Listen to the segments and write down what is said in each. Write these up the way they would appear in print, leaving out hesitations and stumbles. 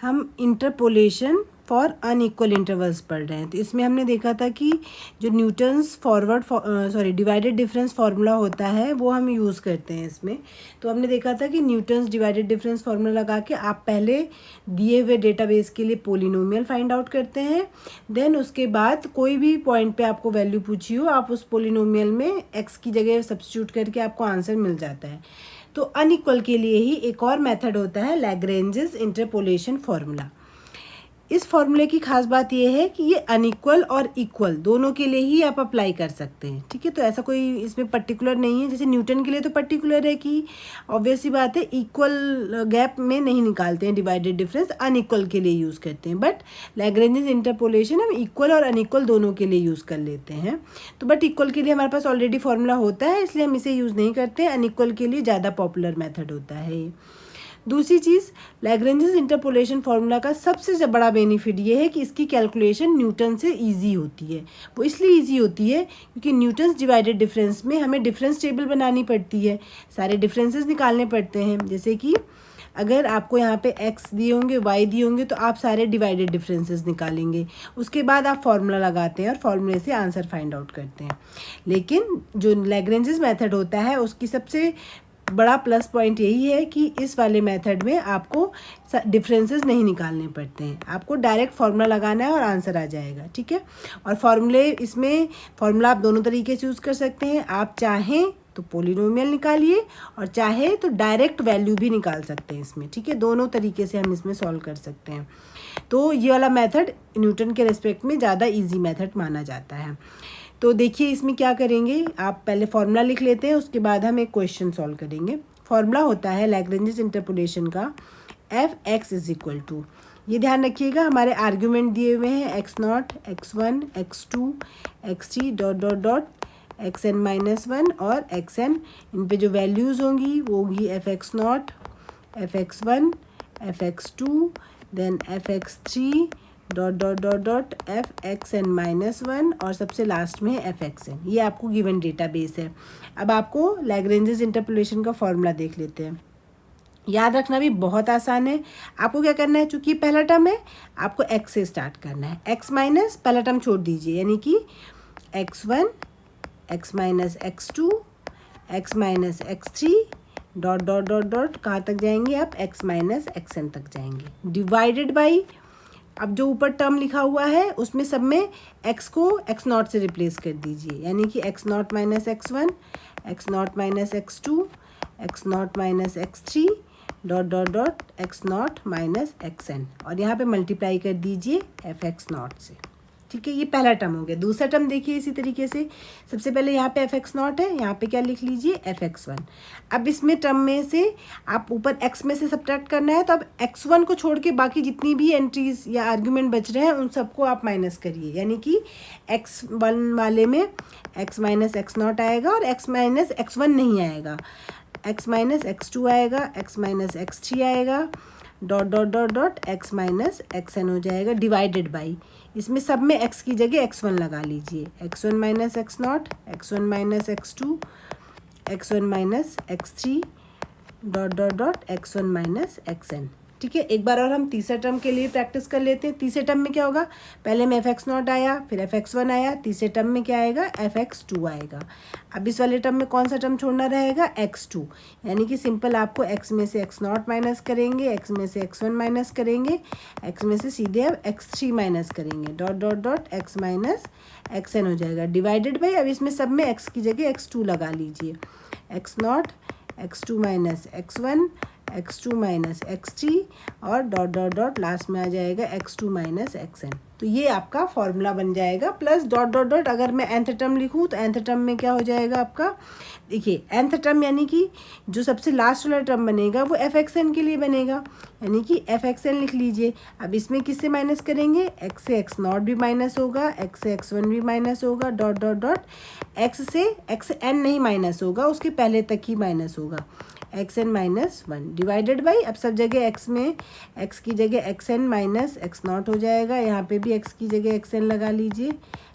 हम interpolation for unequal intervals पढ़ रहे हैं। तो इसमें हमने देखा था कि जो न्यूटन्स डिवाइडेड डिफरेंस फार्मूला होता है वो हम यूज़ करते हैं इसमें। तो हमने देखा था कि न्यूटन्स डिवाइडेड डिफरेंस फार्मूला लगा के आप पहले दिए हुए डेटाबेस के लिए पोलिनोमियल फाइंड आउट करते हैं। देन उसके बाद कोई भी पॉइंट पे आपको वैल्यू पूछी हो, आप उस पोलिनोमियल में एक्स की जगह सब्स्टिट्यूट करके आपको आंसर मिल जाता है। तो अनइक्वल के लिए ही एक और मेथड होता है लैग्रेंजेस इंटरपोलेशन फार्मूला। इस फॉर्मूले की खास बात यह है कि ये अनइक्वल और इक्वल दोनों के लिए ही आप अप्लाई कर सकते हैं। ठीक है, तो ऐसा कोई इसमें पर्टिकुलर नहीं है। जैसे न्यूटन के लिए तो पर्टिकुलर है कि ऑब्वियस सी बात है इक्वल गैप में नहीं निकालते हैं डिवाइडेड डिफरेंस, अनइक्वल के लिए यूज़ करते हैं। बट लैग्रेंजेस इंटरपोलेशन हम इक्वल और अनइक्वल दोनों के लिए यूज़ कर लेते हैं। तो बट इक्वल के लिए हमारे पास ऑलरेडी फॉर्मूला होता है, इसलिए हम इसे यूज़ नहीं करते। अनइक्वल के लिए ज़्यादा पॉपुलर मेथड होता है। दूसरी चीज़, लैग्रेंजेस इंटरपोलेशन फार्मूला का सबसे बड़ा बेनिफिट ये है कि इसकी कैलकुलेशन न्यूटन से इजी होती है। वो इसलिए इजी होती है क्योंकि न्यूटन्स डिवाइडेड डिफरेंस में हमें डिफरेंस टेबल बनानी पड़ती है, सारे डिफरेंसेस निकालने पड़ते हैं। जैसे कि अगर आपको यहाँ पे x दिए होंगे, y दिए होंगे, तो आप सारे डिवाइडेड डिफरेंसेस निकालेंगे। उसके बाद आप फार्मूला लगाते हैं और फार्मूले से आंसर फाइंड आउट करते हैं। लेकिन जो लैग्रेंजेस मेथड होता है उसकी सबसे बड़ा प्लस पॉइंट यही है कि इस वाले मेथड में आपको डिफरेंसेस नहीं निकालने पड़ते हैं, आपको डायरेक्ट फार्मूला लगाना है और आंसर आ जाएगा। ठीक है, और फार्मूला आप दोनों तरीके से यूज़ कर सकते हैं। आप चाहें तो पोलिनोमियल निकालिए और चाहे तो डायरेक्ट वैल्यू भी निकाल सकते हैं इसमें। ठीक है, दोनों तरीके से हम इसमें सॉल्व कर सकते हैं। तो ये वाला मेथड न्यूटन के रिस्पेक्ट में ज़्यादा ईजी मेथड माना जाता है। तो देखिए इसमें क्या करेंगे, आप पहले फार्मूला लिख लेते हैं, उसके बाद हम एक क्वेश्चन सॉल्व करेंगे। फार्मूला होता है लैग्रेंजेस इंटरपोलेशन का f(x) इज इक्वल टू, ये ध्यान रखिएगा हमारे आर्ग्यूमेंट दिए हुए हैं x0, x1, x2, x3 dot dot dot xn-1 और xn। इन पे जो वैल्यूज़ होंगी वो होंगी f(x0), f(x1), f(x2), then f(x3) dot dot dot dot f(xn-1) और सबसे लास्ट में है f(xn). ये आपको गिवन डेटाबेस है। अब आपको लैग्रेंजेस इंटरपोलेशन का फॉर्मूला देख लेते हैं। याद रखना भी बहुत आसान है। आपको क्या करना है, चूँकि पहला टर्म है आपको x से स्टार्ट करना है। x माइनस पहला टर्म छोड़ दीजिए, यानी कि x1, x minus x2, x minus x3 dot dot dot dot कहाँ तक जाएंगे आप, x माइनस xn तक जाएंगे। डिवाइडेड बाई, अब जो ऊपर टर्म लिखा हुआ है उसमें सब में x को x0 से रिप्लेस कर दीजिए, यानी कि x0 minus x1, x0 minus x2, x0 minus x3 dot dot dot x0 minus xn, और यहाँ पे मल्टीप्लाई कर दीजिए f(x0) से। ठीक है, ये पहला टर्म हो गया। दूसरा टर्म देखिए इसी तरीके से, सबसे पहले यहाँ पे f(x0) है, यहाँ पे क्या लिख लीजिए f(x1). अब इसमें टर्म में से आप ऊपर x में से सब्ट्रैक्ट करना है, तो अब x1 को छोड़ के बाकी जितनी भी एंट्रीज या आर्ग्यूमेंट बच रहे हैं उन सबको आप माइनस करिए, यानी कि x1 वाले में x माइनस x0 आएगा और x माइनस x1 नहीं आएगा, x माइनस x2 आएगा, x माइनस x3 आएगा, dot dot dot dot x minus xn हो जाएगा, डिवाइडेड बाई, इसमें सब में x की जगह x1 लगा लीजिए, x1 minus x0, x1 minus x2, x1 minus x3 dot dot dot x1 minus xn। ठीक है, एक बार और हम तीसरे टर्म के लिए प्रैक्टिस कर लेते हैं। तीसरे टर्म में क्या होगा, पहले में f(x0) आया, फिर f(x1) आया, तीसरे टर्म में क्या आएगा, f(x2) आएगा। अब इस वाले टर्म में कौन सा टर्म छोड़ना रहेगा, x2, यानी कि सिंपल आपको x में से x0 माइनस करेंगे, x में से x1 माइनस करेंगे, x में से सीधे अब x3 माइनस करेंगे, dot dot dot x minus xn हो जाएगा, डिवाइडेड बाई, अब इसमें सब में x की जगह x2 लगा लीजिए, x0, x2 minus x1, x2 minus x3 और डॉट डॉट डॉट लास्ट में आ जाएगा x2 माइनस xn। तो ये आपका फॉर्मूला बन जाएगा, प्लस डॉट डॉट डॉट अगर मैं nth टर्म लिखूँ तो nth टर्म में क्या हो जाएगा आपका, देखिए nth टर्म यानी कि जो सबसे लास्ट वाला टर्म बनेगा वो f(xn) के लिए बनेगा, यानी कि f(xn) लिख लीजिए। अब इसमें किससे माइनस करेंगे, x से x0 भी माइनस होगा, x से x1 भी माइनस होगा, डॉट डॉट डॉट x से xn नहीं माइनस होगा, उसके पहले तक ही माइनस होगा, xn-1 डिवाइडेड बाई, अब सब जगह x में x की जगह xn माइनस x0 हो जाएगा, यहाँ पे भी x की जगह xn लगा लीजिए,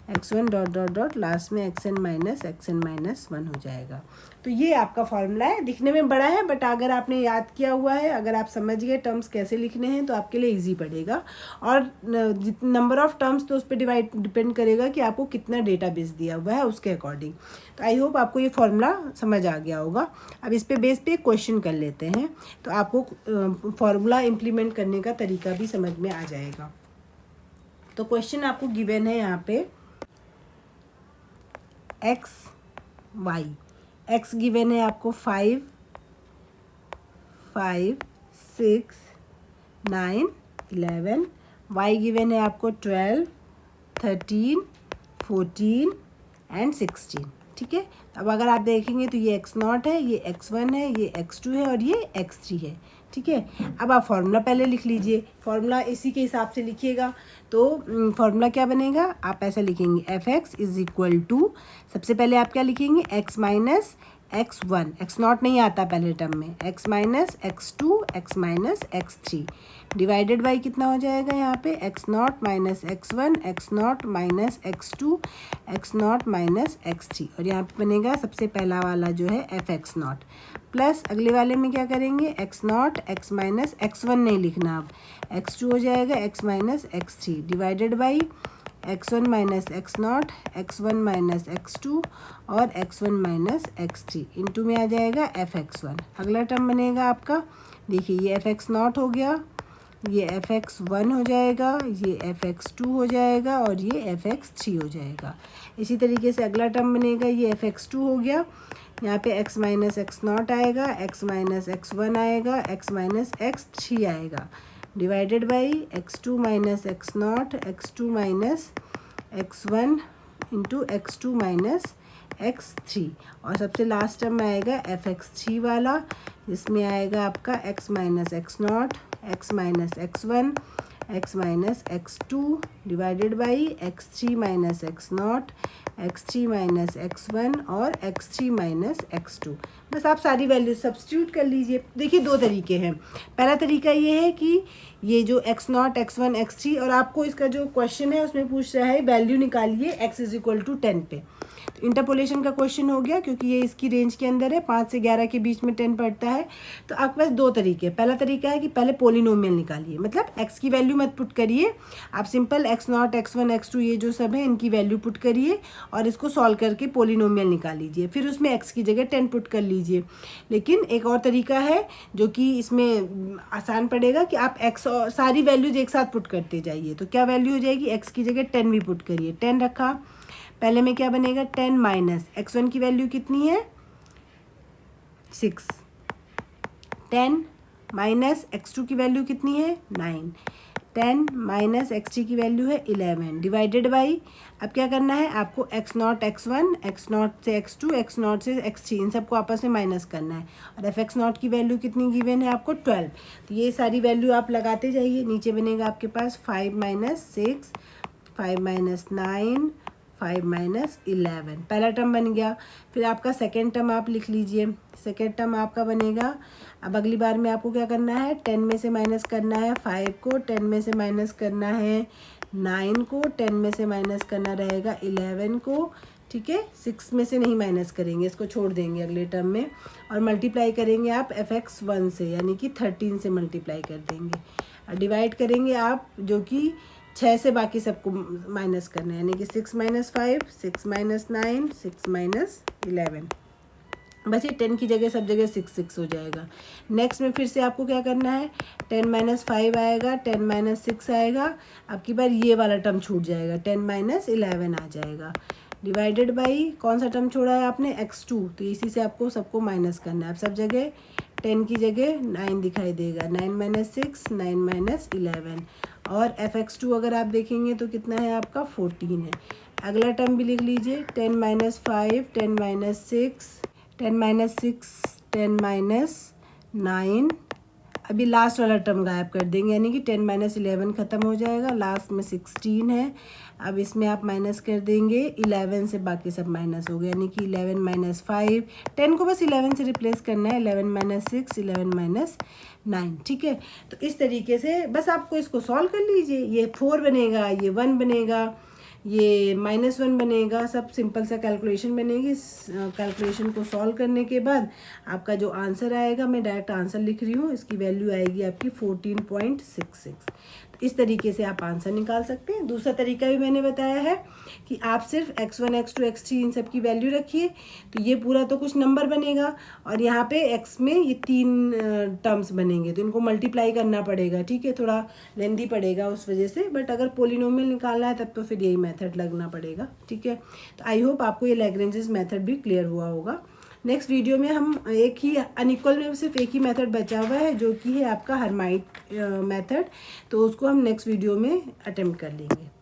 x1 dot dot dot last में xn माइनस 1 हो जाएगा। तो ये आपका फॉर्मूला है, दिखने में बड़ा है बट अगर आपने याद किया हुआ है, अगर आप समझ गए टर्म्स कैसे लिखने हैं तो आपके लिए इजी पड़ेगा। और नंबर ऑफ टर्म्स तो उस पर डिपेंड करेगा कि आपको कितना डेटाबेस दिया हुआ है उसके अकॉर्डिंग। तो आई होप आपको ये फॉर्मूला समझ आ गया होगा। अब इस पे बेस पे क्वेश्चन कर लेते हैं तो आपको फॉर्मूला इम्प्लीमेंट करने का तरीका भी समझ में आ जाएगा। तो क्वेश्चन आपको गिवन है यहाँ पे x गिवन है आपको 5, 6, 9, 11, y गिवन है आपको 12, 13, 14 एंड 16। ठीक है, अब अगर आप देखेंगे तो ये x0 है, ये x1 है, ये x2 है और ये x3 है। ठीक है, अब आप फॉर्मूला पहले लिख लीजिए, फॉर्मूला इसी के हिसाब से लिखिएगा। तो फॉर्मूला क्या बनेगा, आप ऐसा लिखेंगे f(x) इज इक्वल टू, सबसे पहले आप क्या लिखेंगे x माइनस x1, x0 नहीं आता पहले टर्म में, x minus x2, x minus x3 divided by कितना हो जाएगा यहाँ पे x0 minus x1, x0 minus x2, x0 minus x3 और यहाँ पे बनेगा सबसे पहला वाला जो है f(x0) प्लस अगले वाले में क्या करेंगे x0, x माइनस x1 नहीं लिखना, अब x2 हो जाएगा x minus x3 divided by x1 minus x0, x1 minus x2 और x1 माइनस x3 इंटू में आ जाएगा f(x1). अगला टर्म बनेगा आपका, देखिए ये f(x0) हो गया, ये f(x1) हो जाएगा, ये f(x2) हो जाएगा और ये f(x3) हो जाएगा। इसी तरीके से अगला टर्म बनेगा, ये f(x2) हो गया, यहाँ पे x माइनस x0 आएगा, x माइनस x1 आएगा, x माइनस x3 आएगा divided by x2 minus x0, x2 minus x1 into x2 minus x3 और सबसे लास्ट टर्म में आएगा f(x3) वाला, जिसमें आएगा आपका x minus x0, x minus x1, x minus x2 divided by x3 minus x0, x3 minus x1 और x3 minus x2। बस आप सारी वैल्यू सब्स्टिट्यूट कर लीजिए। देखिए दो तरीके हैं, पहला तरीका ये है कि ये जो x0, x1, x3 और आपको इसका जो क्वेश्चन है उसमें पूछ रहा है वैल्यू निकालिए x इज इक्वल टू 10 पे, तो इंटरपोलेशन का क्वेश्चन हो गया क्योंकि ये इसकी रेंज के अंदर है, 5 से 11 के बीच में 10 पड़ता है। तो आपके पास दो तरीके, पहला तरीका है कि पहले पोलिनोमियल निकालिए, मतलब x की वैल्यू मत पुट करिए, आप सिंपल x0, x1, x2 ये जो सब है इनकी वैल्यू पुट करिए और इसको सॉल्व करके पोलिनोमियल निकाल लीजिए, फिर उसमें x की जगह 10 पुट कर लीजिए। लेकिन एक और तरीका है जो कि इसमें आसान पड़ेगा कि आप x और सारी वैल्यूज एक साथ पुट करते जाइए। तो क्या वैल्यू हो जाएगी, x की जगह 10 भी पुट करिए, 10 रखा, पहले में क्या बनेगा 10 माइनस x1 की वैल्यू कितनी है 6, 10 माइनस x2 की वैल्यू कितनी है 9, 10 माइनस x3 की वैल्यू है 11 डिवाइडेड बाई, अब क्या करना है आपको x0, x1, x0 से x2, x0 से x3 इन सबको आपस में माइनस करना है और f(x0) की वैल्यू कितनी गिवन है आपको 12। तो ये सारी वैल्यू आप लगाते जाइए, नीचे बनेगा आपके पास 5 माइनस 6, 5 माइनस 9, 5 माइनस 11, पहला टर्म बन गया। फिर आपका सेकेंड टर्म आप लिख लीजिए, सेकेंड टर्म आपका बनेगा, अब अगली बार में आपको क्या करना है 10 में से माइनस करना है 5 को, 10 में से माइनस करना है 9 को, 10 में से माइनस करना रहेगा 11 को। ठीक है, 6 में से नहीं माइनस करेंगे, इसको छोड़ देंगे अगले टर्म में और मल्टीप्लाई करेंगे आप f(x1) से, यानी कि 13 से मल्टीप्लाई कर देंगे और डिवाइड करेंगे आप जो कि 6 से बाकी सबको माइनस करना है, यानी कि 6 माइनस 5, 6 माइनस 9, 6 माइनस 11, बस ये 10 की जगह सब जगह 6 6 हो जाएगा। नेक्स्ट में फिर से आपको क्या करना है 10 माइनस 5 आएगा, 10 माइनस 6 आएगा, अब की बार ये वाला टर्म छूट जाएगा, 10 माइनस 11 आ जाएगा डिवाइडेड बाई कौन सा टर्म छोड़ा है आपने x2, तो इसी से आपको सबको माइनस करना है। अब सब जगह 10 की जगह 9 दिखाई देगा, 9 माइनस 6, 9 माइनस 11 और f(x2) अगर आप देखेंगे तो कितना है आपका 14 है। अगला टर्म भी लिख लीजिए 10 माइनस 5, 10 माइनस 6, 10 माइनस 6, 10 माइनस 9, अभी लास्ट वाला टर्म गायब कर देंगे, यानी कि 10 माइनस 11 ख़त्म हो जाएगा, लास्ट में 16 है। अब इसमें आप माइनस कर देंगे 11 से, बाकी सब माइनस हो गया, यानी कि 11 माइनस 5, 10 को बस 11 से रिप्लेस करना है, 11 माइनस 6, 11 माइनस 9। ठीक है, तो इस तरीके से बस आपको इसको सॉल्व कर लीजिए, ये 4 बनेगा, ये 1 बनेगा, ये -1 बनेगा। सब सिंपल सा कैलकुलेशन बनेगी। इस कैलकुलेशन को सॉल्व करने के बाद आपका जो आंसर आएगा, मैं डायरेक्ट आंसर लिख रही हूँ, इसकी वैल्यू आएगी आपकी 14.66। तो इस तरीके से आप आंसर निकाल सकते हैं। दूसरा तरीका भी मैंने बताया है कि आप सिर्फ x1 x2 x3 इन सब की वैल्यू रखिए, तो ये पूरा तो कुछ नंबर बनेगा और यहाँ पे x में ये 3 टर्म्स बनेंगे, तो इनको मल्टीप्लाई करना पड़ेगा। ठीक है, थोड़ा लेंदी पड़ेगा उस वजह से, बट अगर पोलिनोमियल निकालना है तब तो फिर यही मेथड लगना पड़ेगा। ठीक है, तो आई होप आपको ये लैग्रेंजेस मेथड भी क्लियर हुआ होगा। नेक्स्ट वीडियो में हम एक ही अनइक्वल में सिर्फ एक ही मेथड बचा हुआ है, जो कि है आपका हर्माइट मेथड, तो उसको हम नेक्स्ट वीडियो में अटेम्प्ट कर लेंगे।